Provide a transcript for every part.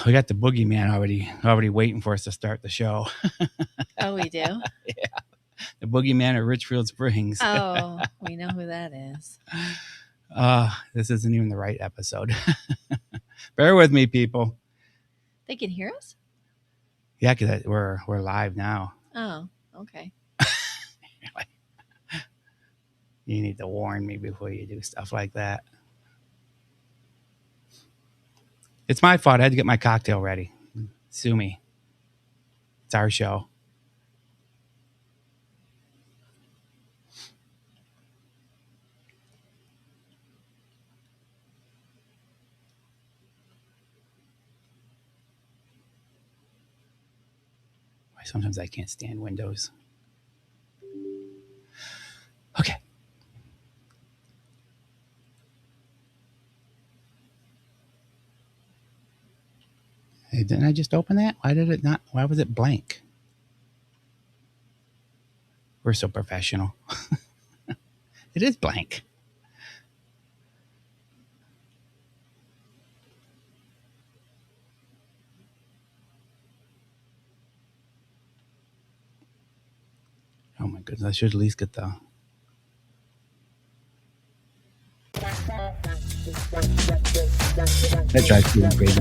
We got the boogeyman already waiting for us to start the show. Oh, we do? Yeah, the boogeyman of Richfield Springs. Oh, we know who that is. This isn't even the right episode. Bear with me, people. They can hear us? Yeah, because we're live now. Oh, okay. You need to warn me before you do stuff like that. It's my fault. I had to get my cocktail ready. Sue me. It's our show. Sometimes I can't stand Windows. Okay. Hey, didn't I just open that? Why did it not? Why was it blank? We're so professional. It is blank. Oh my goodness! I should at least get the. That drives me crazy.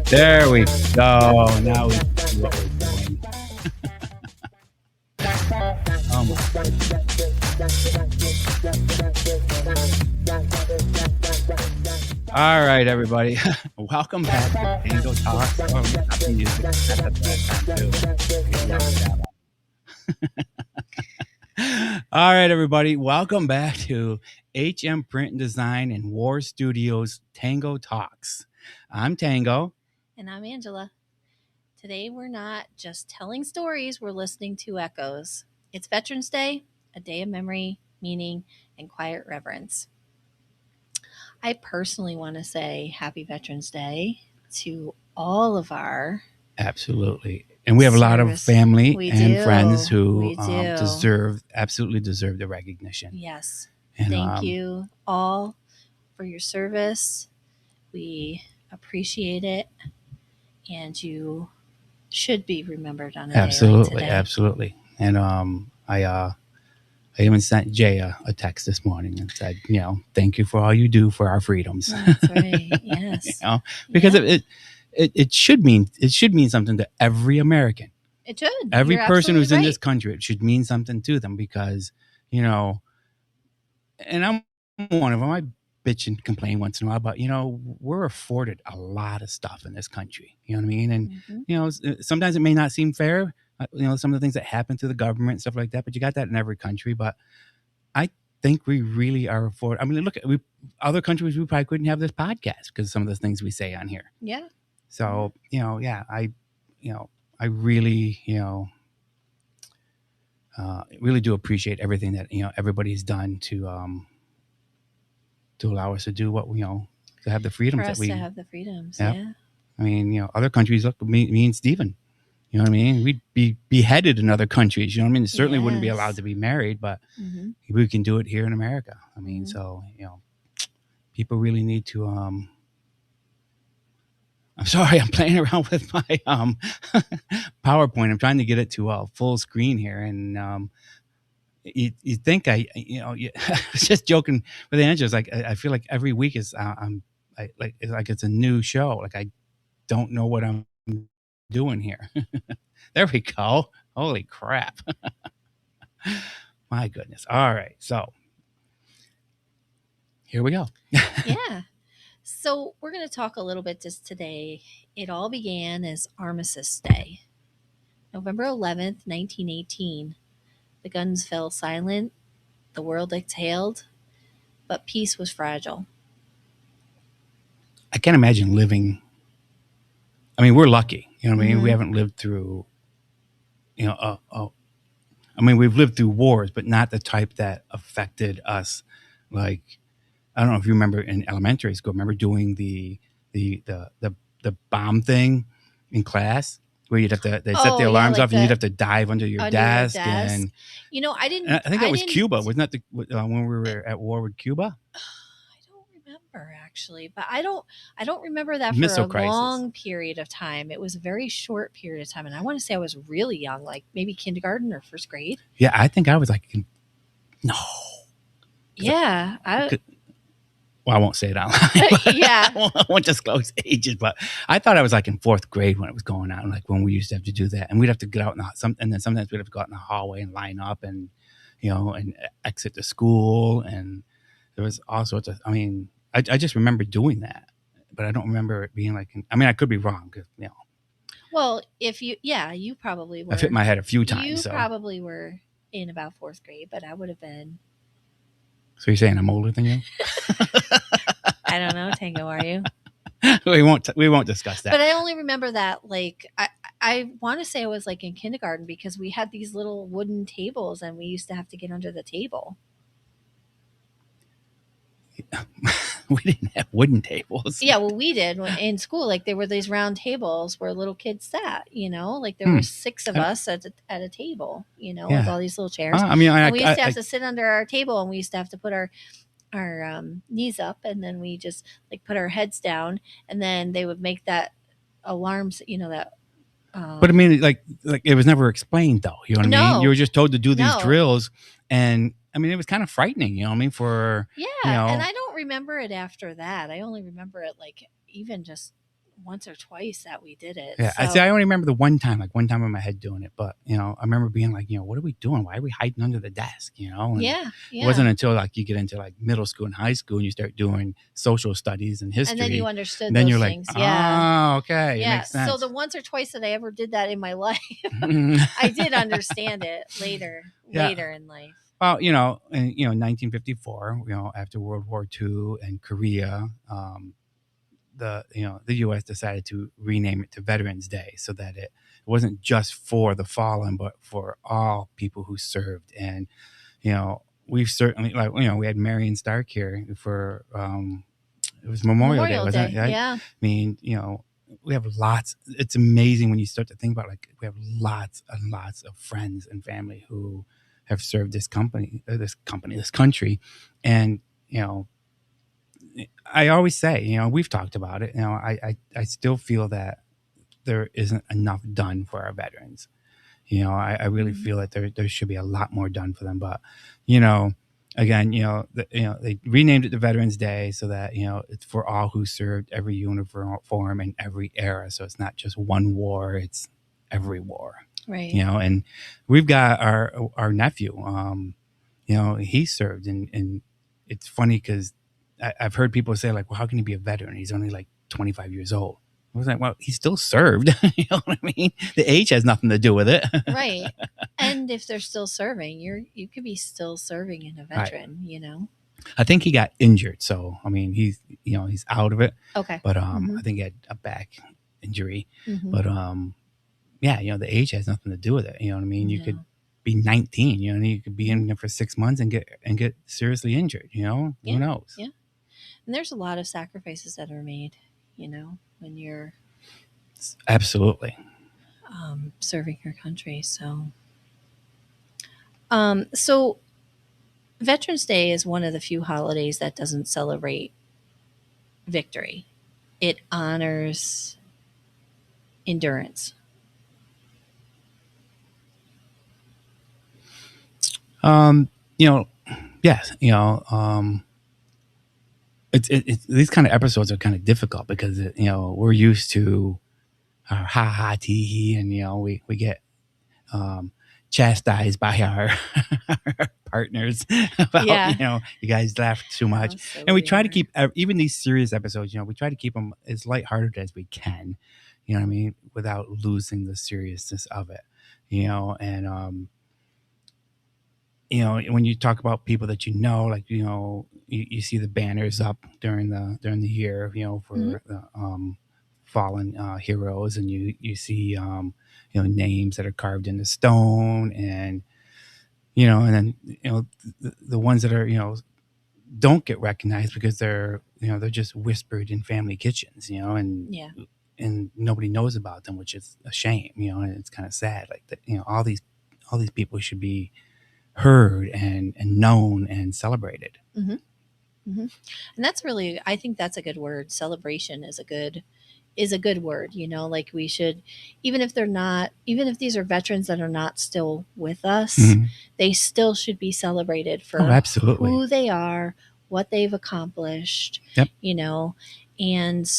There we go. Now we see what we're doing. Oh my goodness. All right, everybody. Welcome back to Tango Talks. Oh, not the music. That's the bad time too. All right, everybody. Welcome back to HM Print and Design and WHAR Studios Tango Talks. I'm Tango. And I'm Angela. Today we're not just telling stories, we're listening to echoes. It's Veterans Day, a day of memory, meaning, and quiet reverence. I personally want to say Happy Veterans Day to all of our Absolutely. And we have a lot of family and friends who absolutely deserve the recognition. Yes. And thank you all for your service. We appreciate it. And you should be remembered on a day like today. Absolutely. And I even sent Jay a text this morning and said, thank you for all you do for our freedoms. That's right. Yes. Because it should mean something to every American. It should. Every person who's in this country, it should mean something to them because, and I'm one of them. I bitch and complain once in a while, but we're afforded a lot of stuff in this country. You know what I mean? And sometimes it may not seem fair. Some of the things that happen through the government and stuff like that, but you got that in every country. But I think we really are afforded. I mean, look at other countries. We probably couldn't have this podcast because of some of the things we say on here. Yeah. So I really really do appreciate everything that everybody's done to allow us to do what to have the freedoms to have the freedoms. Yeah. I mean, other countries, look, me and Stephen, you know what I mean? We'd be beheaded in other countries. You know what I mean? Certainly wouldn't be allowed to be married, but we can do it here in America. I mean, so, people really need to, I'm sorry, I'm playing around with my PowerPoint. I'm trying to get it to full screen here. And you think I was just joking with Angela. It's like I feel like every week is it's a new show. Like I don't know what I'm doing here. There we go. Holy crap. My goodness. All right. So here we go. Yeah. So we're going to talk a little bit just today. It all began as Armistice Day, November 11th, 1918. The guns fell silent. The world exhaled, but peace was fragile. I can't imagine living. I mean, we're lucky. You know what I mean? We haven't lived through, I mean, we've lived through wars, but not the type that affected us. Like, I don't know if you remember in elementary school, remember doing the bomb thing in class? where you'd have to they set the Oh yeah, alarms like off and you'd the have to dive under your under the desk. desk. And You know, I think that I was didn't Cuba, wasn't that when we were at war with Cuba? I don't remember actually, but I don't remember that for Missile a crisis. long period of time. It was a very short period of time, and I want to say I was really young, like maybe kindergarten or first grade. Yeah, I think I was like, no. Yeah, Well, I won't say it online. But yeah. I won't disclose ages, but I thought I was like in fourth grade when it was going on, like when we used to have to do that, and we'd have to get out and then sometimes we'd have to go out in the hallway and line up and and exit the school, and there was all sorts of. I mean, I just remember doing that, but I don't remember it being like. I mean, I could be wrong because Well, if you probably I've hit were. my head a few times. You So probably were in about fourth grade, but I would have been. you're saying I'm older than you? I don't know, Tango. Are you? We won't discuss that. But I only remember that like I want to say it was like in kindergarten because we had these little wooden tables and we used to have to get under the table. We didn't have wooden tables. Yeah, well, we did in school. Like there were these round tables where little kids sat. Like there were 6 of us at a table. With all these little chairs. I mean, and we used to have to sit under our table, and we used to have to put our knees up, and then we just like put our heads down, and then they would make that alarms. That. But I mean, like it was never explained, though. You know what I mean? You were just told to do these drills, and I mean, it was kind of frightening. You know what I mean? And I don't remember it after that. I only remember it like even just once or twice that we did it. Yeah, so. I only remember the one time in my head doing it. But I remember being like, what are we doing? Why are we hiding under the desk? And yeah. It wasn't until like you get into like middle school and high school and you start doing social studies and history, and then you understood. And then those you're things. like, oh, okay, yeah. It makes sense. So the once or twice that I ever did that in my life, I did understand it later in life. Well, in 1954, after World War II and Korea, the U.S. decided to rename it to Veterans Day so that it wasn't just for the fallen, but for all people who served. And we've certainly we had Marion Stark here for it was Memorial Day, wasn't it? Right? Yeah. I mean, we have lots. It's amazing when you start to think about we have lots and lots of friends and family who have served this country, and I always say, we've talked about it. I still feel that there isn't enough done for our veterans. I really feel that there should be a lot more done for them. But again, they renamed it to Veterans Day so that it's for all who served every uniform in every era. So it's not just one war; it's every war. Right. And we've got our nephew. He served, and it's funny because I've heard people say like, well, how can he be a veteran? He's only like 25 years old. I was like, well, he still served. You know what I mean? The age has nothing to do with it. Right. And if they're still serving, you could be still serving in a veteran, right. I think he got injured. So, I mean, he's out of it. Okay. But I think he had a back injury. Mm-hmm. But yeah, the age has nothing to do with it. You know what I mean? You could be 19, and you could be in there for 6 months and get seriously injured, Who knows? Yeah. And there's a lot of sacrifices that are made, when you're absolutely serving your country. So Veterans Day is one of the few holidays that doesn't celebrate victory. It honors endurance. Yes, it's these kind of episodes are kind of difficult because we're used to our ha ha tee hee, and we get chastised by our partners about you guys laugh too much, so and we try to keep even these serious episodes. We try to keep them as lighthearted as we can. You know what I mean, without losing the seriousness of it. And when you talk about people that like you see the banners up during the year, for the fallen heroes, and you see names that are carved into stone, and and then the ones that are don't get recognized because they're they're just whispered in family kitchens, and and nobody knows about them, which is a shame, and it's kind of sad. Like that, all these people should be heard and known and celebrated. Mm-hmm. Mm-hmm. And that's really, I think that's a good word. Celebration is a good word. Like we should, even if these are veterans that are not still with us, Mm-hmm. they still should be celebrated for absolutely. who they are, what they've accomplished. Yep. And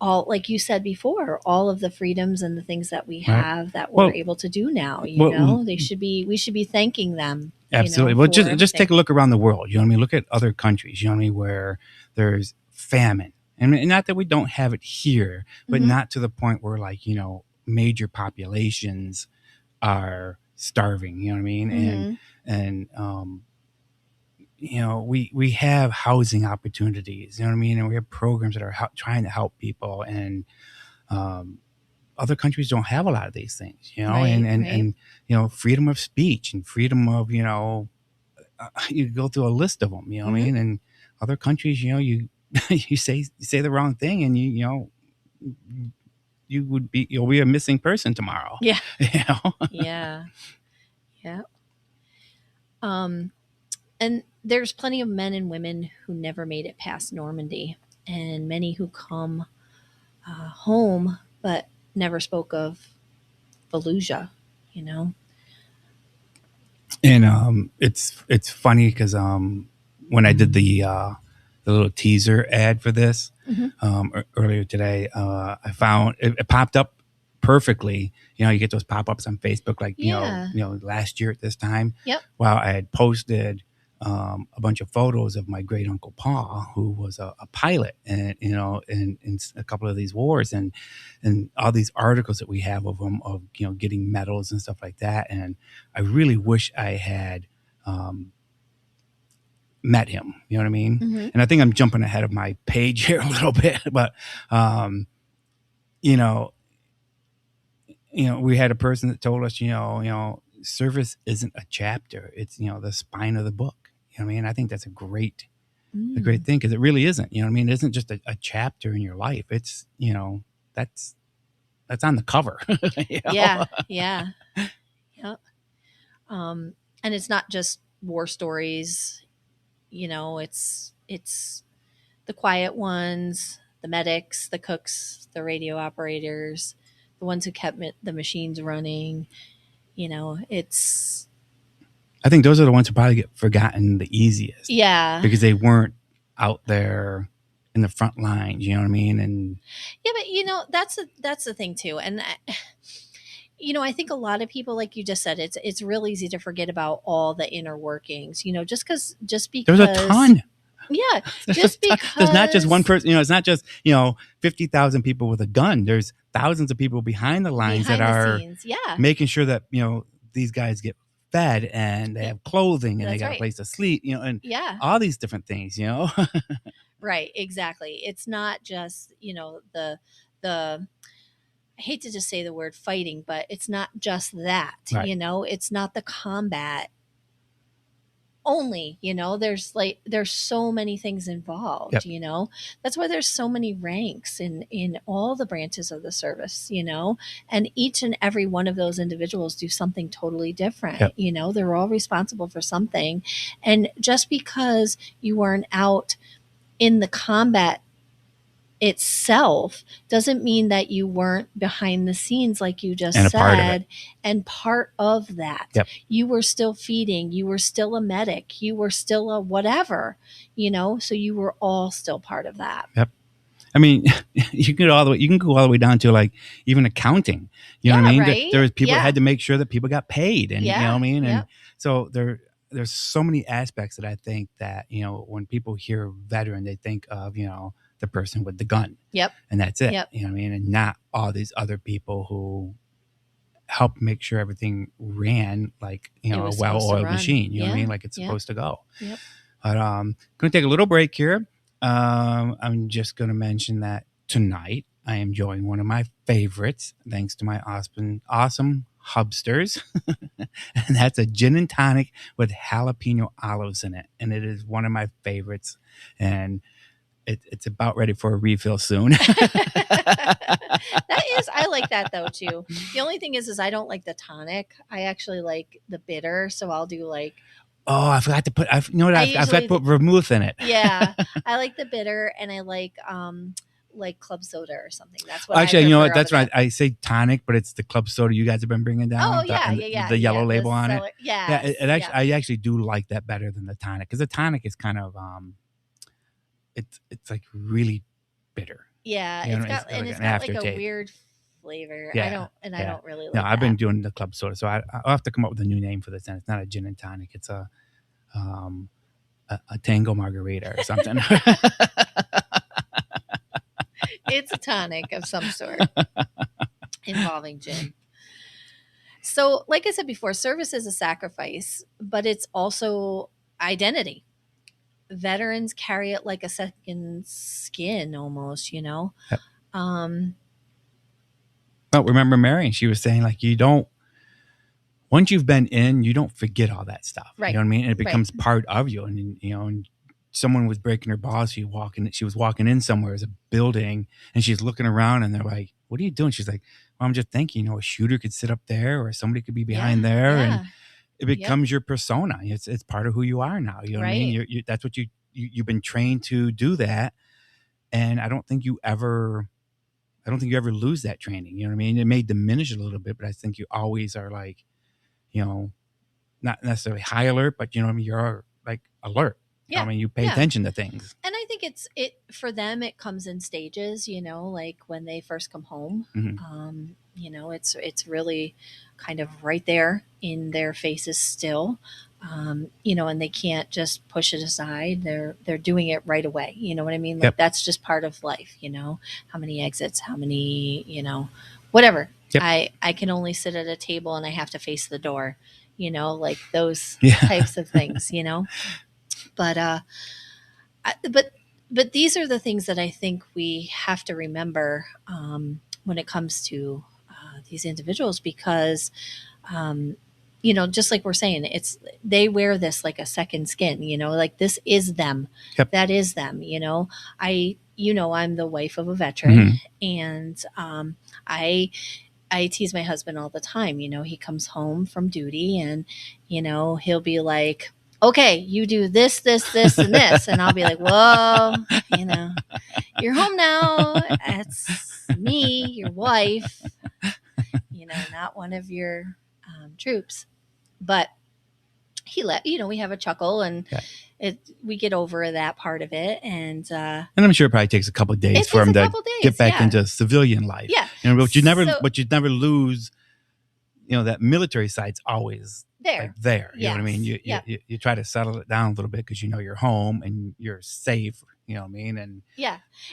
all, like you said before, all of the freedoms and the things that we have that we're able to do now, we should be thanking them. Absolutely. Well, just take a look around the world. You know what I mean? Look at other countries, you know what I mean, where there's famine. And not that we don't have it here, but Mm-hmm. not to the point where major populations are starving, you know what I mean? Mm-hmm. And we have housing opportunities, you know what I mean? And we have programs that are trying to help people. And other countries don't have a lot of these things, Right. and freedom of speech and freedom of, you go through a list of them, you know what I mean? And other countries, you you say the wrong thing and you'll be a missing person tomorrow. Yeah. Yeah. Yeah. And there's plenty of men and women who never made it past Normandy, and many who come home but never spoke of Fallujah, And it's funny because when I did the little teaser ad for this earlier today, I found it popped up perfectly. You get those pop-ups on Facebook, like last year at this time. Yep. Well, I had posted a bunch of photos of my great uncle Paul, who was a pilot, and in a couple of these wars, and all these articles that we have of him, of getting medals and stuff like that. And I really wish I had met him. You know what I mean? Mm-hmm. And I think I'm jumping ahead of my page here a little bit, but we had a person that told us, service isn't a chapter; it's the spine of the book. You know what I mean? I think that's a great thing, because it really isn't. You know what I mean? It isn't just a chapter in your life. It's that's on the cover. Yeah. Yep. And it's not just war stories. It's the quiet ones, the medics, the cooks, the radio operators, the ones who kept the machines running. It's. I think those are the ones who probably get forgotten the easiest. Yeah. Because they weren't out there in the front lines, you know what I mean? And yeah, but that's the thing too. And I think a lot of people, like you just said, it's real easy to forget about all the inner workings, just because there's a ton. Yeah. Just because there's not just one person, it's not just, 50,000 people with a gun. There's thousands of people behind the lines that are making sure that, these guys get fed and they have clothing and they got a place to sleep, and all these different things, Right, exactly. It's not just, the I hate to just say the word fighting, but it's not just that, right. It's not the combat only, there's so many things involved. Yep. That's why there's so many ranks in all the branches of the service, and each and every one of those individuals do something totally different. Yep. They're all responsible for something. And just because you weren't out in the combat itself doesn't mean that you weren't behind the scenes, like you just said, and part of that. Yep. You were still feeding, you were still a medic, you were still a whatever, so you were all still part of that. Yep. I mean, you can go all the way down to like even accounting. You know what I mean? Right? There was people that had to make sure that people got paid, and you know what I mean? And Yep. so there's so many aspects that I think that, when people hear veteran, they think of, the person with the gun. Yep. And that's it. Yep. You know what I mean? And not all these other people who help make sure everything ran like, a well-oiled machine. You know what I mean? Like it's supposed to go. Yep. But going to take a little break here. I'm just going to mention that tonight I am enjoying one of my favorites, thanks to my awesome hubsters. And that's a gin and tonic with jalapeno olives in it. And it is one of my favorites. And it's about ready for a refill soon. I like that though too. The only thing is I don't like the tonic. I actually like the bitter, so I'll do like. Oh, I forgot to put. I forgot to put vermouth in it. Yeah, I like the bitter, and I like club soda or something. That's what. Actually, you know what? That's right. I say tonic, but it's the club soda you guys have been bringing down. Oh yeah, the yellow label on it. Yeah, I actually do like that better than the tonic, because the tonic is kind of it's like really bitter. Yeah, it's got like a weird flavor. I don't really like. No, I've been doing the club soda, so I'll have to come up with a new name for this. And it's not a gin and tonic; it's a tango margarita or something. It's a tonic of some sort involving gin. So, like I said before, service is a sacrifice, but it's also identity. Veterans carry it like a second skin almost, you know. Yep. But remember Marion, she was saying, like, once you've been in, you don't forget all that stuff. Right. You know what I mean? And it becomes part of you. And, you know, and someone was breaking her balls. She was walking in somewhere as a building, and she's looking around, and they're like, what are you doing? She's like, well, I'm just thinking, you know, a shooter could sit up there, or somebody could be behind there. Yeah. And it becomes your persona. It's part of who you are now. You know what I mean? That's what you've been trained to do that. And I don't think you ever lose that training. You know what I mean? It may diminish a little bit, but I think you always are like, you know, not necessarily high alert, but you know what I mean? You're like alert. Yeah. I mean, you pay attention to things. And I think for them, it comes in stages, you know, like when they first come home, you know, it's really kind of right there in their faces still, you know, and they can't just push it aside. They're doing it right away. You know what I mean? Like that's just part of life, you know, how many exits, how many, you know, whatever. Yep. I can only sit at a table and I have to face the door, you know, like those types of things, you know. But these are the things that I think we have to remember when it comes to these individuals, because you know, just like we're saying, they wear this like a second skin. You know, like this is them. Yep. That is them. You know, I'm the wife of a veteran, and I tease my husband all the time. You know, he comes home from duty, and you know, he'll be like, okay, you do this, this, this, and this. And I'll be like, whoa, you know, you're home now. It's me, your wife, you know, not one of your troops. But we have a chuckle, and we get over that part of it. And I'm sure it probably takes a couple of days for him to get back into civilian life. Yeah. You know, but you never lose, you know, that military side's always there. You know what I mean? You try to settle it down a little bit because you know you're home and you're safe. You know what I mean? And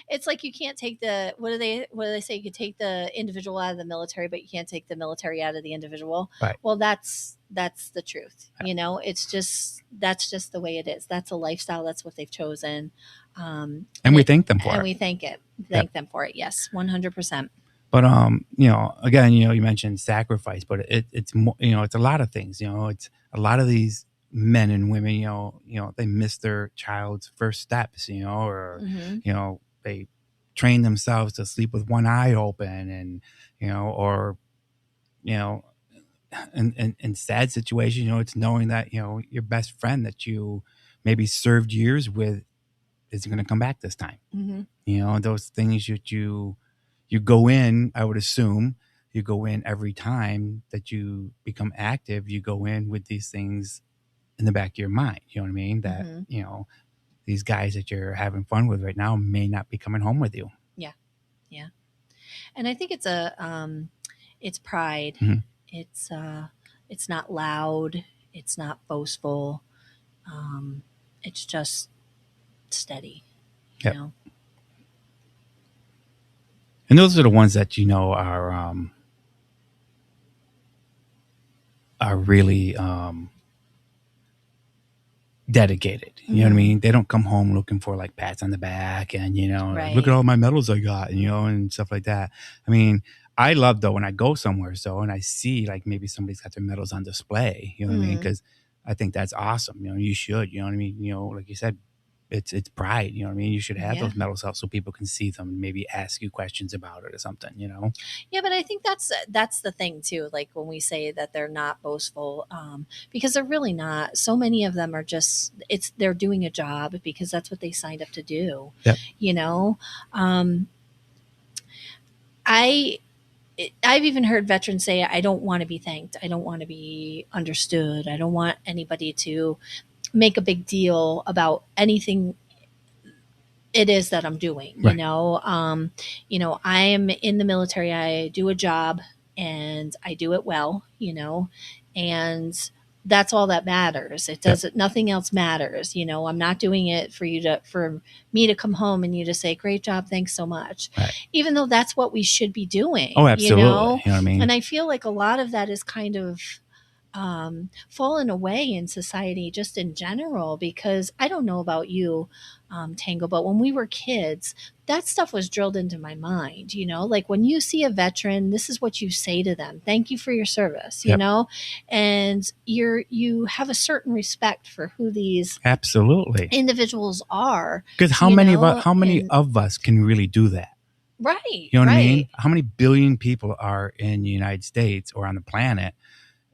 it's like you can't take what do they say? You can take the individual out of the military, but you can't take the military out of the individual. Right. Well, that's the truth. Yeah. You know, that's just the way it is. That's a lifestyle. That's what they've chosen. And we thank them for it. And we thank them for it. Yes, 100%. But you know, again, you know, you mentioned sacrifice, but it's more, you know, it's a lot of things. You know, it's a lot of these men and women. You know, they miss their child's first steps. You know, or you know, they train themselves to sleep with one eye open, and you know, or you know, in sad situations, you know, it's knowing that you know your best friend that you maybe served years with is going to come back this time. You know, those things that you go in, I would assume you go in every time that you become active, you go in with these things in the back of your mind. You know what I mean? That, you know, these guys that you're having fun with right now may not be coming home with you. Yeah. Yeah. And I think it's it's pride. It's not loud. It's not boastful. It's just steady, you know? And those are the ones that, you know, are really dedicated. You know what I mean? They don't come home looking for like pats on the back and, you know, like, look at all my medals I got, you know, and stuff like that. I mean, I love though when I go somewhere and I see like maybe somebody's got their medals on display, you know what I mean? Because I think that's awesome. You know, you should, you know what I mean? You know, like you said, it's pride. You know what I mean? You should have Yeah. those medals out so people can see them and maybe ask you questions about it or something, you know? Yeah, but I think that's the thing too. Like when we say that they're not boastful, because they're really not. So many of them are just they're doing a job because that's what they signed up to do. Yep. You know, I've even heard veterans say, "I don't want to be thanked. I don't want to be understood. I don't want anybody to make a big deal about anything it is that I'm doing." Right. You know, I am in the military. I do a job and I do it well, and that's all that matters. It doesn't, nothing else matters. I'm not doing it for me to come home and you to say, "Great job. Thanks so much." Right. Even though that's what we should be doing. Oh, absolutely. You know what I mean? And I feel like a lot of that is kind of fallen away in society just in general, because I don't know about you, Tango, but when we were kids, that stuff was drilled into my mind. Like when you see a veteran, this is what you say to them: "Thank you for your service." And you have a certain respect for who these absolutely individuals are, because how many of us can really do that? Right. You know what I mean? How many billion people are in the United States or on the planet?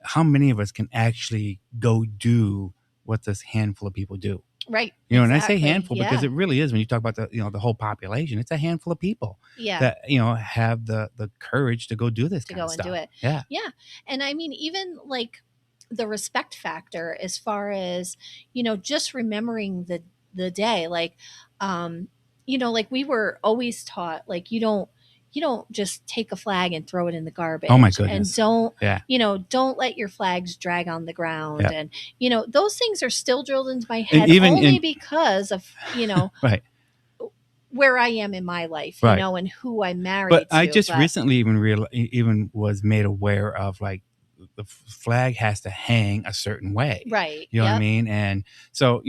How many of us can actually go do what this handful of people do? Right. And I say handful because it really is, when you talk about the whole population, it's a handful of people that, have the courage to go do this kind of stuff. Do it. Yeah. Yeah. And I mean, even like the respect factor as far as, just remembering the day, like, like we were always taught, like, you don't just take a flag and throw it in the garbage. Oh my goodness. And don't let your flags drag on the ground. Yeah. And, those things are still drilled into my head because of, right. where I am in my life, right. And who I'm married to. I just recently even was made aware of, like, the flag has to hang a certain way. Right. You know what I mean? And so,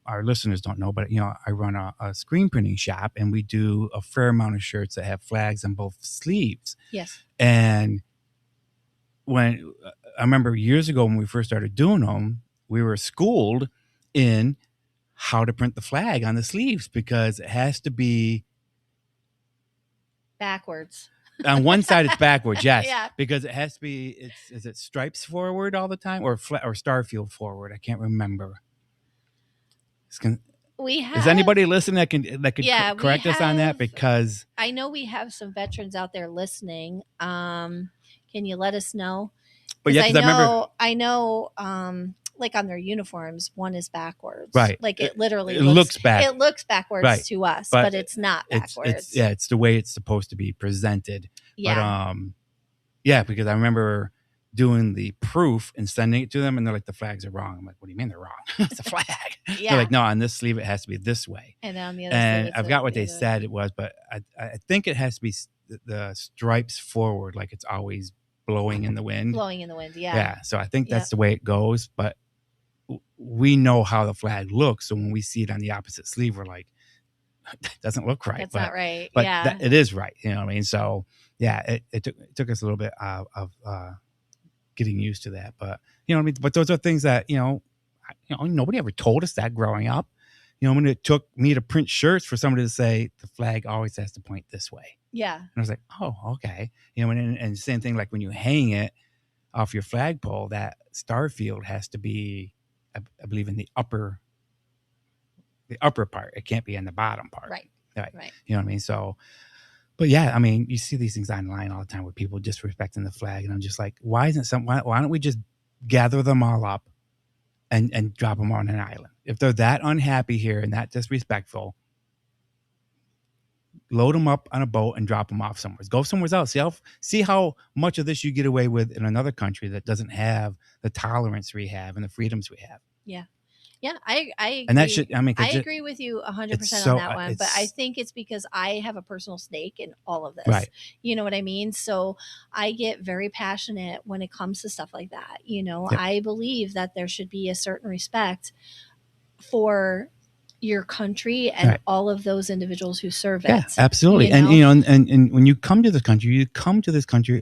our listeners don't know, but, I run a screen printing shop, and we do a fair amount of shirts that have flags on both sleeves. Yes. And when I remember years ago when we first started doing them, we were schooled in how to print the flag on the sleeves, because it has to be backwards. On one side, it's backwards, yes. Yeah. Because it has to be, is it stripes forward all the time, or starfield forward? I can't remember. Is anybody listening that could correct us on that? Because I know we have some veterans out there listening. Can you let us know? But yeah, I know, like on their uniforms, one is backwards. Right. Like it literally looks back. It looks backwards right. to us, but it's not backwards. It's the way it's supposed to be presented. Yeah. But because I remember doing the proof and sending it to them, and they're like, "The flags are wrong." I'm like, "What do you mean they're wrong? It's a flag." Yeah. They're like, "No, on this sleeve it has to be this way." And on the other and I've got what they said it was, but I think it has to be the stripes forward, like it's always blowing in the wind. Blowing in the wind, yeah. Yeah. So I think that's the way it goes. But we know how the flag looks, so when we see it on the opposite sleeve, we're like, "That doesn't look right." That's not right. But yeah. It is right. You know what I mean? So yeah, it took us a little bit of getting used to that. But you know what I mean? But those are things that, nobody ever told us that growing up. When it took me to print shirts for somebody to say the flag always has to point this way. Yeah. And I was like, "Oh, okay." And same thing, like when you hang it off your flagpole, that starfield has to be, I believe, in the upper part. It can't be in the bottom part. Right. You know what I mean? So, but yeah, I mean, you see these things online all the time with people disrespecting the flag, and I'm just like, why don't we just gather them all up and drop them on an island? If they're that unhappy here and that disrespectful, load them up on a boat and drop them off somewhere. Go somewhere else. See how much of this you get away with in another country that doesn't have the tolerance we have and the freedoms we have. Yeah. Yeah, I agree. And that should, I agree with you 100% on that one, but I think it's because I have a personal stake in all of this. Right. You know what I mean? So I get very passionate when it comes to stuff like that. Yep. I believe that there should be a certain respect for your country and all of those individuals who serve it. Yeah, absolutely. And when you come to this country,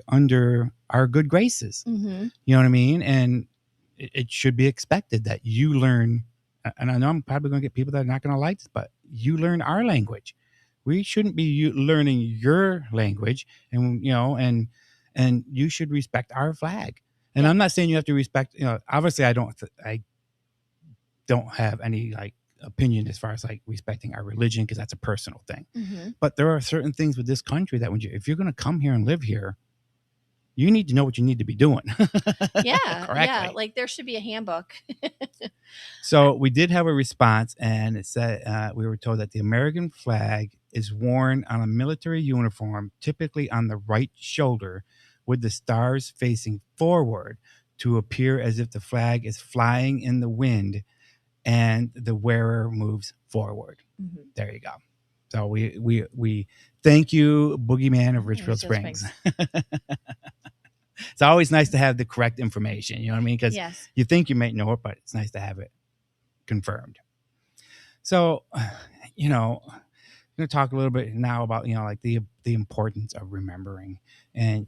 under our good graces. Mm-hmm. You know what I mean? And it should be expected that you learn and I know I'm probably going to get people that are not going to like this, but you learn our language. We shouldn't be learning your language, and and you should respect our flag. And I'm not saying you have to respect. Obviously, I don't have any like opinion as far as like respecting our religion, because that's a personal thing. Mm-hmm. But there are certain things with this country that if you're going to come here and live here, you need to know what you need to be doing. Yeah, correctly. yeah. Like there should be a handbook. So we did have a response, and it said we were told that the American flag is worn on a military uniform, typically on the right shoulder, with the stars facing forward to appear as if the flag is flying in the wind and the wearer moves forward. Mm-hmm. There you go. So we thank you, Boogeyman of Richfield Springs. It's always nice to have the correct information. You know what I mean? Because you think you might know it, but it's nice to have it confirmed. So, I'm going to talk a little bit now about like the importance of remembering. And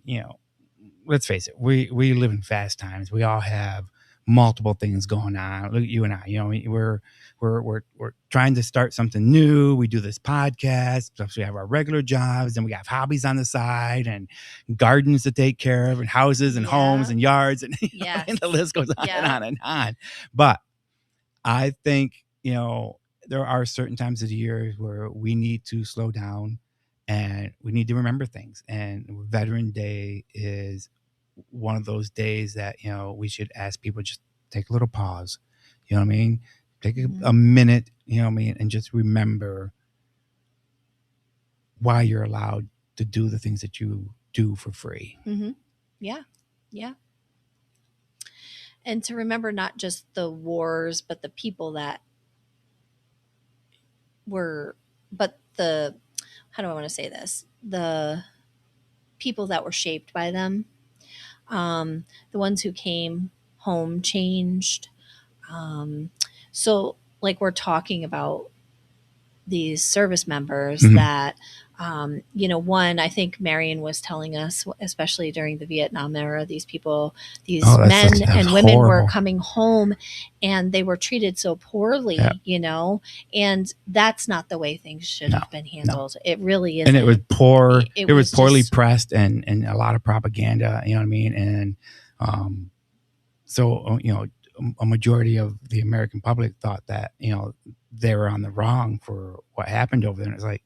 let's face it, we live in fast times. We all have multiple things going on. Look at you and I. We're trying to start something new. We do this podcast. Plus we have our regular jobs, and we have hobbies on the side, and gardens to take care of, and houses and homes and yards, and, and the list goes on and on and on. But I think there are certain times of the year where we need to slow down and we need to remember things. And Veteran Day is one of those days that we should ask people, just take a little pause. You know what I mean? Take a minute. You know what I mean? And just remember why you're allowed to do the things that you do for free. Mm-hmm. Yeah. And to remember not just the wars, but the people that how do I want to say this? The people that were shaped by them, the ones who came home changed. So like we're talking about these service members that, one, I think Marion was telling us, especially during the Vietnam era, these people, men and women were coming home and they were treated so poorly, and that's not the way things should have been handled. It really isn't. And it was poor. It was poorly pressed and a lot of propaganda, you know what I mean? And so, a majority of the American public thought that, they were on the wrong for what happened over there. And it's like,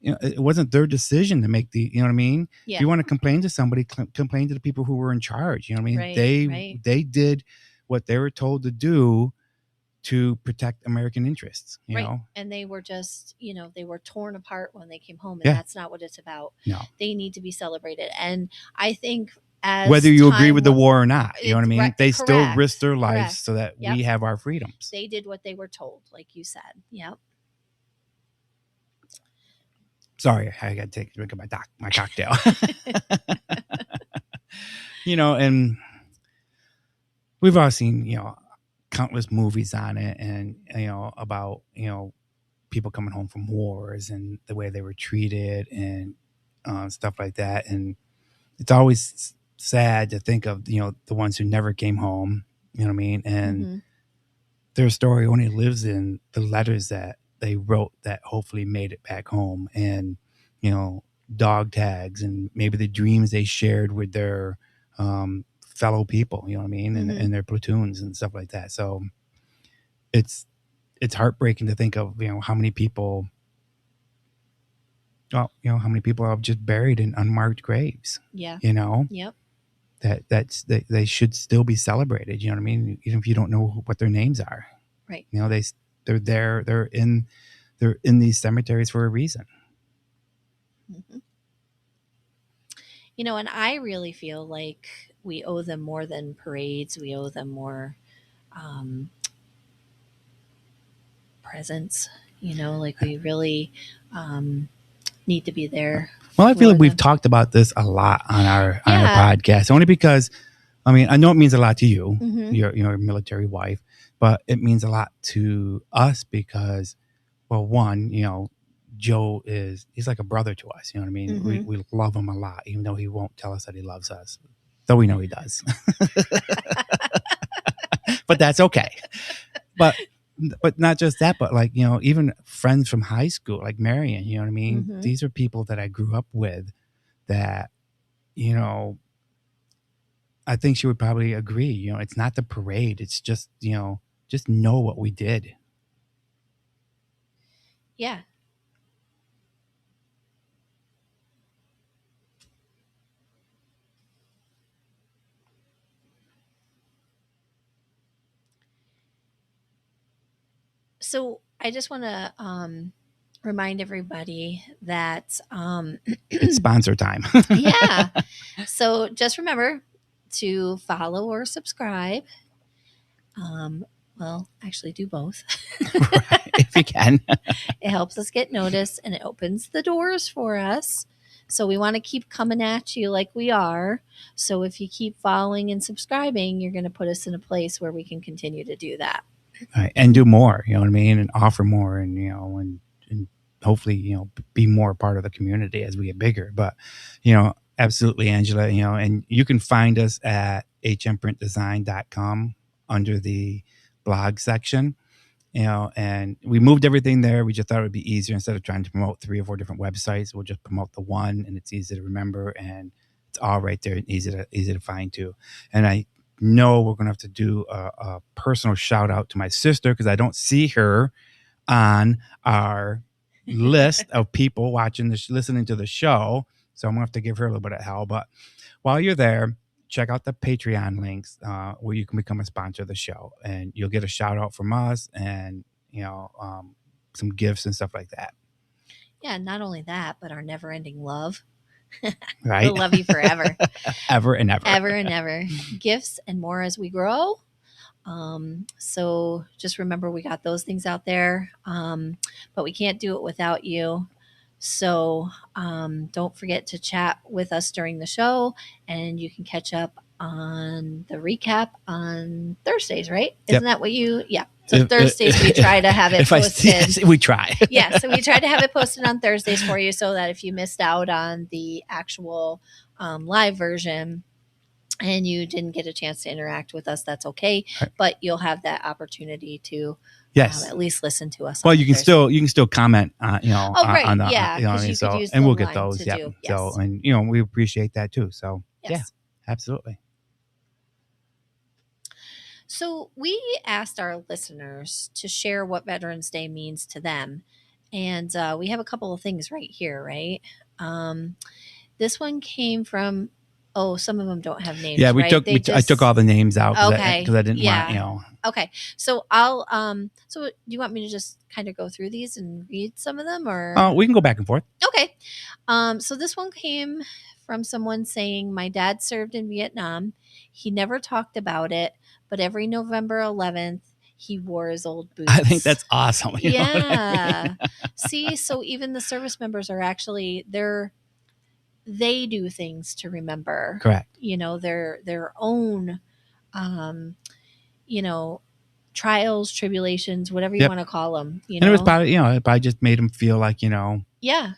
it wasn't their decision to make you know what I mean? Yeah. If you want to complain to somebody, complain to the people who were in charge. You know what I mean? Right, they did what they were told to do to protect American interests, you know? And they were just, they were torn apart when they came home. And that's not what it's about. No. They need to be celebrated. And I think whether you agree with the war or not, you know what I mean? They still risked their lives so that we have our freedoms. They did what they were told, like you said. Yep. Sorry, I got to take a drink of my cocktail. And we've all seen, countless movies on it, and about people coming home from wars and the way they were treated and stuff like that. And it's always sad to think of the ones who never came home, you know what I mean, and their story only lives in the letters that they wrote that hopefully made it back home, and dog tags, and maybe the dreams they shared with their fellow people, you know what I mean, and their platoons and stuff like that. So it's heartbreaking to think of how many people how many people are just buried in unmarked graves. Yep. That they should still be celebrated. You know what I mean? Even if you don't know what their names are. Right. They're there. They're in these cemeteries for a reason. Mm-hmm. And I really feel like we owe them more than parades. We owe them more presence. Like we really need to be there. Well, I feel like we've talked about this a lot on our podcast, only because, I mean, I know it means a lot to you, your military wife, but it means a lot to us because, well, one, Joe he's like a brother to us. You know what I mean? We love him a lot, even though he won't tell us that he loves us, though we know he does. But that's okay. But but not just that, but like, even friends from high school, like Marion, you know what I mean? Mm-hmm. These are people that I grew up with that, you know, I think she would probably agree. It's not the parade. It's just, just know what we did. Yeah. So I just want to remind everybody that It's sponsor time. yeah. So just remember to follow or subscribe. Well, actually, do both. Right, if you can. It helps us get noticed and it opens the doors for us. So we want to keep coming at you like we are. So if you keep following and subscribing, you're going to put us in a place where we can continue to do that. Right. And do more, you know what I mean? And offer more, and, and hopefully, be more a part of the community as we get bigger. But, absolutely, Angela, and you can find us at hmprintdesign.com under the blog section. And we moved everything there. We just thought it would be easier instead of trying to promote 3 or 4 different websites. We'll just promote the one, and it's easy to remember, and it's all right there and easy to find too. And I know we're going to have to do a personal shout out to my sister because I don't see her on our list of people listening to the show. So I'm going to have to give her a little bit of help. But while you're there, check out the Patreon links where you can become a sponsor of the show, and you'll get a shout out from us, and some gifts and stuff like that. Yeah, not only that, but our never ending love. Right? We'll love you forever. Ever and ever. Ever and ever. Gifts and more as we grow. So just remember we got those things out there, but we can't do it without you. So don't forget to chat with us during the show, and you can catch up on the recap on Thursdays, right? Isn't that what you? Yeah. So Thursdays we try to have it posted. We try. Yeah, so we try to have it posted on Thursdays for you, so that if you missed out on the actual live version and you didn't get a chance to interact with us, that's okay. Right. But you'll have that opportunity to at least listen to us. Well, you can still comment, right, on the, yeah, and we'll get those. Yeah. Yes. So, and we appreciate that too. So yes. Yeah, absolutely. So we asked our listeners to share what Veterans Day means to them, and we have a couple of things right here. Right, this one came from. Oh, some of them don't have names. Yeah, I took all the names out because okay. I didn't want, Okay, so I'll so do you want me to just kind of go through these and read some of them, or we can go back and forth. Okay, so this one came from someone saying, "My dad served in Vietnam. He never talked about it, but every November 11th, he wore his old boots." I think that's awesome. Yeah. See, so even the service members are actually they do things to remember. Correct. Their own, trials, tribulations, whatever you want to call them. And it was probably, it probably just made them feel like, yeah,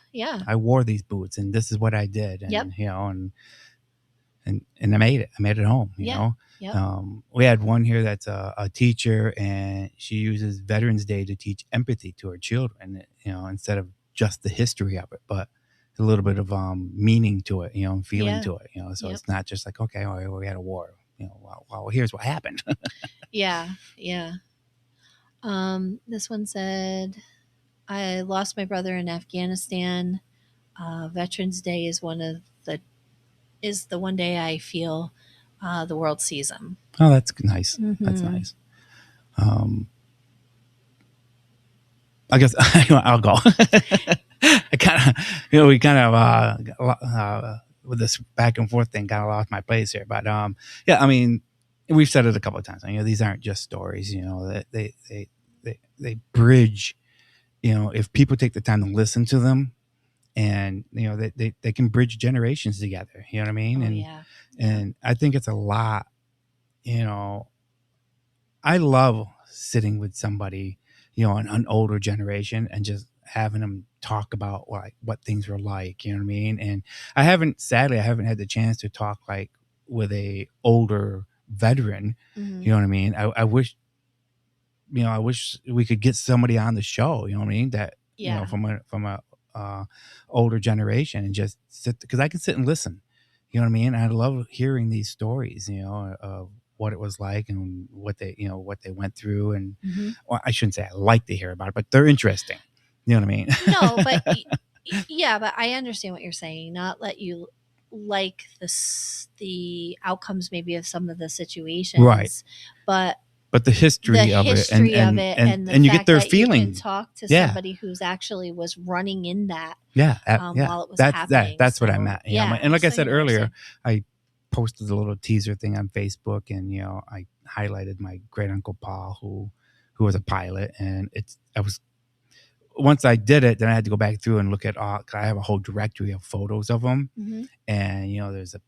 I wore these boots and this is what I did, and and I made it home. You know. Yep. We had one here that's a teacher, and she uses Veterans Day to teach empathy to her children. Instead of just the history of it, but a little bit of meaning to it, and feeling to it. So it's not just like, okay, we had a war. Well, here's what happened. Yeah. This one said, "I lost my brother in Afghanistan. Veterans Day is the one day I feel the world sees him." Oh, that's nice. Mm-hmm. That's nice. I guess I'll go. I kind of, we kind of with this back and forth thing, kind of lost my place here. But yeah, I mean, we've said it a couple of times. These aren't just stories. They bridge. If people take the time to listen to them, and they can bridge generations together. You know what I mean? And I think it's a lot. I love sitting with somebody, an older generation, and just having them talk about what things were like, you know what I mean? And I haven't had the chance to talk with a older veteran, mm-hmm. You know what I mean? I wish I wish we could get somebody on the show, you know what I mean? That, Yeah. from a older generation, and just sit, because I can sit and listen, you know what I mean? I love hearing these stories, of what it was like, and what they went through. And hmm well, I shouldn't say I like to hear about it, but they're interesting. You know what I mean? No, but yeah, but I understand what you're saying. Not let you like the outcomes maybe of some of the Right. situations, but But the the history of it, and history of it and the and you get fact their that you can feeling. talk to Yeah. somebody who's actually was running in that Yeah, yeah. while it was happening. That's what I So meant. yeah, And like I so said you earlier, understand. I posted a little teaser thing on Facebook, and I highlighted my great uncle Paul, who was a pilot, and I was once I did it, then I had to go back through and look at all. 'Cause I have a whole directory of photos of him, hmm and there's a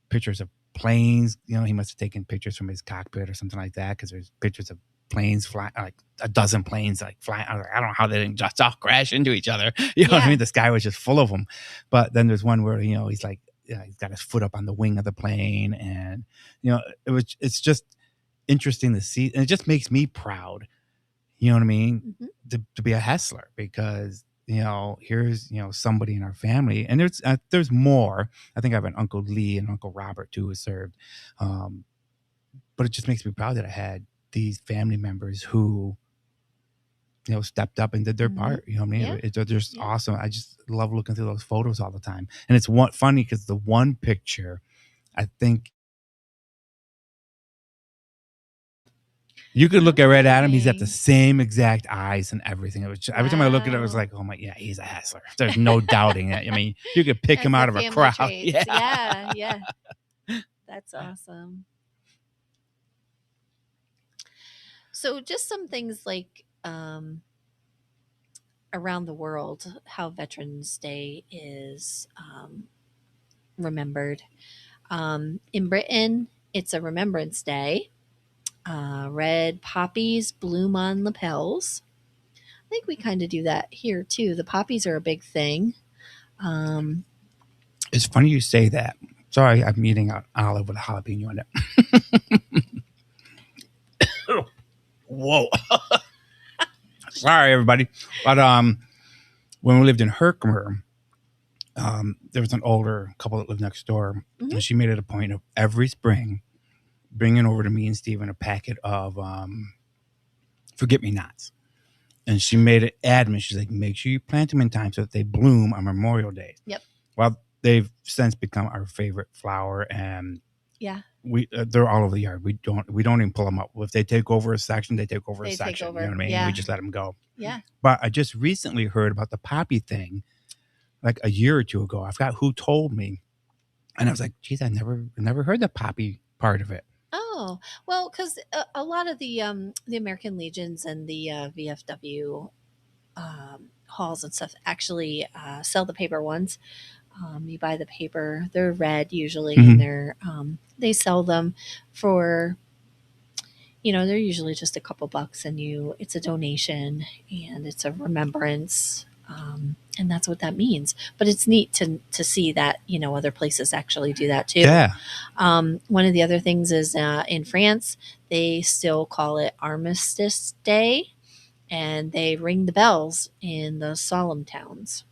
pictures of planes. He must have taken pictures from his cockpit or something like that, because there's pictures of planes flying, like a dozen planes like flying. I was like, I don't know how they didn't just all crash into each other. You know what I Yeah. mean? The sky was just full of them. But then there's one where he's like, he's got his foot up on the wing of the plane, and it's just interesting to see, and it just makes me proud. You know what I mean? hmm To be a Hessler, because here's somebody in our family, and there's more. I think I have an Uncle Lee and Uncle Robert too, who served. Um, but it just makes me proud that I had these family members who stepped up and did their hmm part. You know what I mean? Yeah. They're just Yeah. awesome. I just love looking through those photos all the time, and it's funny because the one picture, I think you could look right at him. He's got the Okay. same exact eyes and everything. It was every time I look at it, I was Wow. like, "Oh my, yeah, he's a Hassler." There's no doubting it. I mean, you could pick Has him the out of a family crowd. traits. Yeah. Yeah. Yeah. That's awesome. So just some things like around the world, how Veterans Day is remembered. In Britain, it's a Remembrance Day. Red poppies bloom on lapels. I think we kind of do that here too. The poppies are a big thing. Um, It's funny you say that. Sorry, I'm eating an olive with a jalapeno in it. Whoa. Sorry, everybody. But when we lived in Herkimer, there was an older couple that lived next door, mhm. and she made it a point of every spring bringing over to me and Steven a packet of forget me nots. And she made it adamant. She's like, make sure you plant them in time so that they bloom on Memorial Day. Yep. Well, they've since become our favorite flower, and Yeah. they're all over the yard. We don't even pull them up. If they take over a section, they take over a They take section. over. You know what I mean? Yeah. We just let them go. Yeah. But I just recently heard about the poppy thing, like a year or two ago. I forgot who told me, and I was like, geez, I never heard the poppy part of it. Oh, well, because a lot of the American Legions and the VFW halls and stuff actually sell the paper ones. You buy the paper; they're red usually, Mhm. and they sell them for they're usually just a couple bucks, and it's a donation and it's a remembrance. And that's what that means. But it's neat to see that other places actually do that too. Yeah. One of the other things is in France they still call it Armistice Day, and they ring the bells in the solemn towns.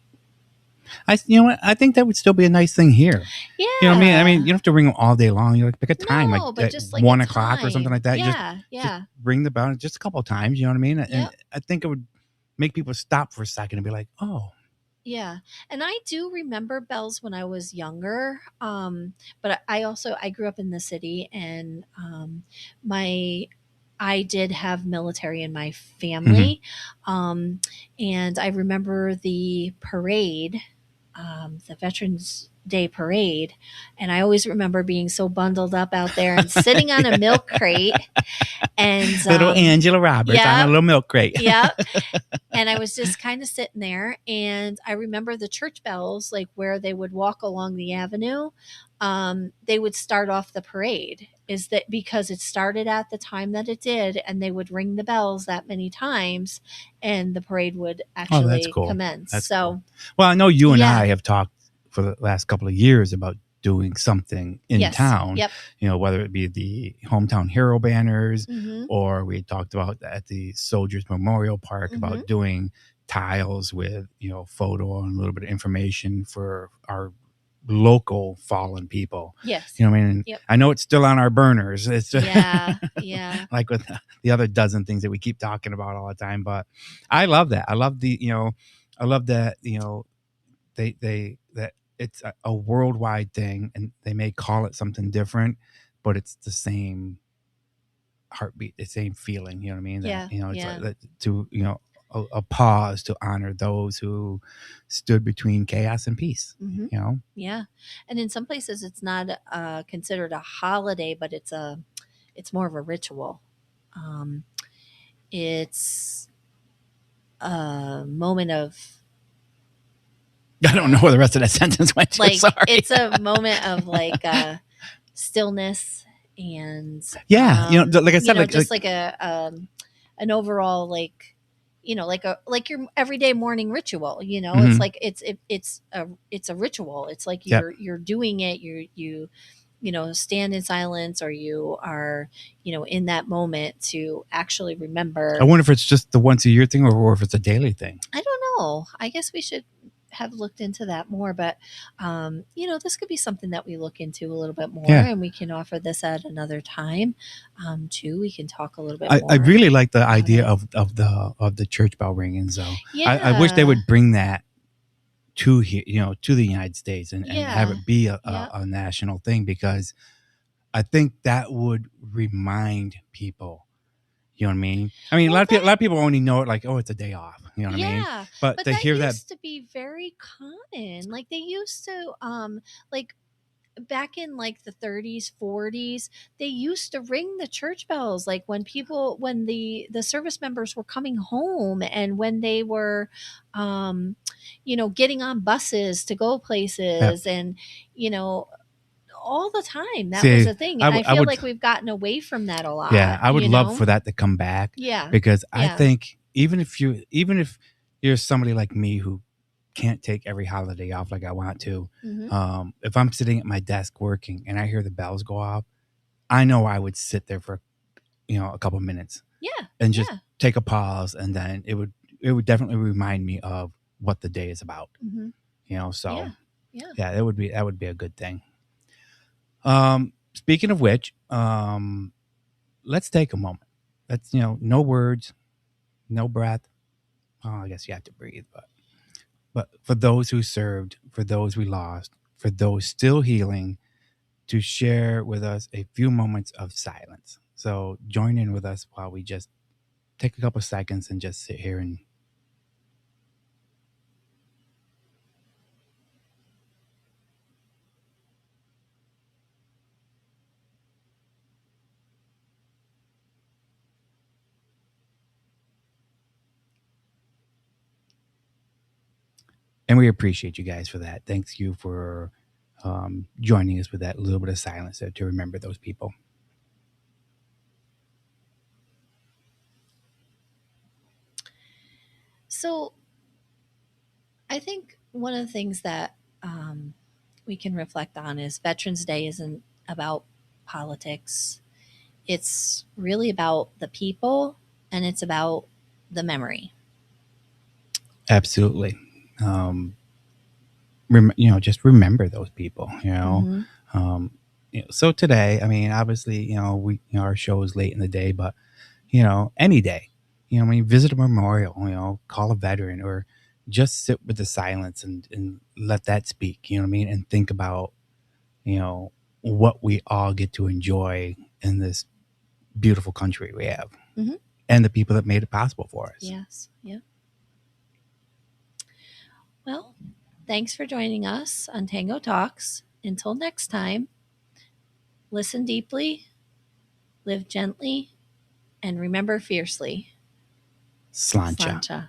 You know what? I think that would still be a nice thing here. Yeah. You know what I mean? I mean, you don't have to ring them all day long. You like pick a time, like No, but at just like a 1 o'clock or something time. like that. Yeah. Just Yeah. ring the bell just a couple of times. You know what I mean? And Yep. I think it would make people stop for a second and be like, "Oh, Yeah. And I do remember bells when I was younger. But I grew up in the city, and my I did have military in my family. And I remember the parade, the Veterans Day parade. And I always remember being so bundled up out there and sitting on a milk crate. And little Angela Roberts on a little milk crate." yeah. And I was just kind of sitting there, and I remember the church bells, like where they would walk along the avenue. They would start off the parade. Is that because it started at the time that it did, and they would ring the bells that many times, and the parade would That's actually cool. commence. That's so cool. Well, I know you and Yeah. I have talked for the last couple of years about doing something in Yes. town. Yep. Whether it be the hometown hero banners, Mm-hmm. or we talked about at the Soldiers Memorial Park about doing tiles with photo and a little bit of information for our local fallen people. Yes. I mean, Yep. I know it's still on our burners. It's just yeah. like with the other dozen things that we keep talking about all the time. But I love that. I love I love that that it's a worldwide thing, and they may call it something different, but it's the same heartbeat, the same feeling. You know what I mean? Yeah. That it's like that to a pause to honor those who stood between chaos and peace. Yeah, and in some places it's not considered a holiday, but it's more of a ritual. It's a moment of I don't know where the rest of that sentence went to. like Sorry. It's a moment of like stillness and like I said, just like a an overall like like your everyday morning ritual. It's like it's a ritual. It's like you're doing it. You stand in silence, or you are in that moment to actually remember. I wonder if it's just the once a year thing, or if it's a daily thing. I don't know. I guess we should have looked into that more, but this could be something that we look into a little bit more, and we can offer this at another time too. We can talk a little bit more. I really like the idea of the church bell ringing. So I wish they would bring that to here, to the United States, and have it be a national thing, because I think that would remind people. You know what I mean? I mean, a lot of people only know it like, oh, it's a day off. You know what I mean? But to hear that used to be very common. Like they used to, like back in like the 30s, 40s, they used to ring the church bells. Like when the service members were coming home, and when they were, getting on buses to go places, and all the time. That was a thing. And I feel like we've gotten away from that a lot. Yeah, I would love for that to come back. Yeah. Because I think even if you're somebody like me who can't take every holiday off like I want to, if I'm sitting at my desk working and I hear the bells go off, I know I would sit there for a couple minutes. Yeah. And just take a pause, and then it would definitely remind me of what the day is about. So that would be a good thing. Speaking of which, let's take a moment. Let's, no words, no breath. Oh, I guess you have to breathe, but for those who served, for those we lost, for those still healing, to share with us a few moments of silence. So join in with us while we just take a couple seconds and just sit here and we appreciate you guys for that. Thanks you for joining us with that little bit of silence to remember those people. So I think one of the things that we can reflect on is Veterans Day isn't about politics. It's really about the people, and it's about the memory. Absolutely. Just remember those people, so today, I mean, obviously, our show is late in the day, but, any day, when you visit a memorial, call a veteran, or just sit with the silence and let that speak, and think about, what we all get to enjoy in this beautiful country we have, and the people that made it possible for us. Yes. Yeah. Well, thanks for joining us on Tango Talks. Until next time, listen deeply, live gently, and remember fiercely. Slancha.